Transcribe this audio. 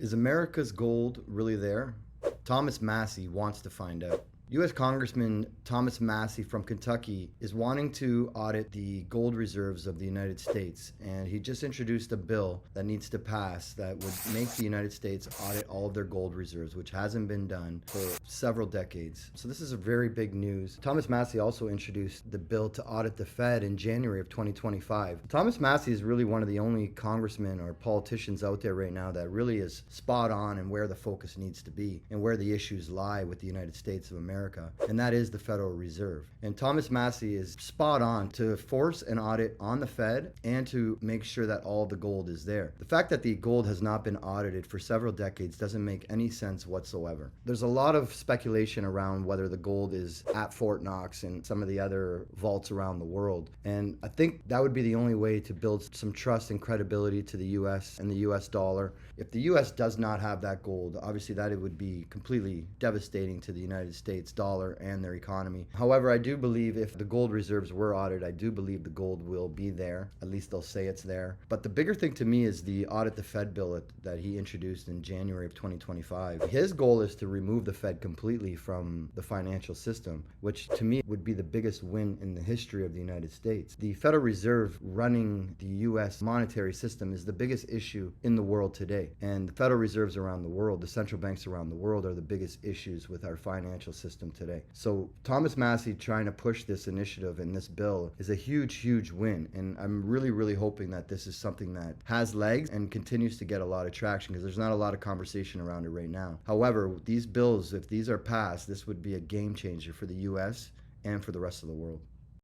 Is America's gold really there? Thomas Massie wants to find out. U.S. Congressman Thomas Massie from Kentucky is wanting to audit the gold reserves of the United States, and he just introduced a bill that needs to pass that would make the United States audit all of their gold reserves, which hasn't been done for several decades. So this is a very big news. Thomas Massie also introduced the bill to audit the Fed in January of 2025. Thomas Massie is really one of the only congressmen or politicians out there right now that really is spot on and where the focus needs to be and where the issues lie with the United States of America. And that is the Federal Reserve. And Thomas Massie is spot on to force an audit on the Fed and to make sure that all the gold is there. The fact that the gold has not been audited for several decades doesn't make any sense whatsoever. There's a lot of speculation around whether the gold is at Fort Knox and some of the other vaults around the world. And I think that would be the only way to build some trust and credibility to the US and the US dollar. If the US does not have that gold, obviously that it would be completely devastating to the United States dollar and their economy. However, I do believe if the gold reserves were audited, I do believe the gold will be there. At least they'll say it's there. But the bigger thing to me is the audit the Fed bill that he introduced in January of 2025. His goal is to remove the Fed completely from the financial system, which to me would be the biggest win in the history of the United States. The Federal Reserve running the US monetary system is the biggest issue in the world today. And the Federal Reserves around the world, the central banks around the world, are the biggest issues with our financial system today. So Thomas Massie trying to push this initiative and this bill is a huge, huge win. And I'm really, really hoping that this is something that has legs and continues to get a lot of traction, because there's not a lot of conversation around it right now. However, these bills, if these are passed, this would be a game changer for the US and for the rest of the world.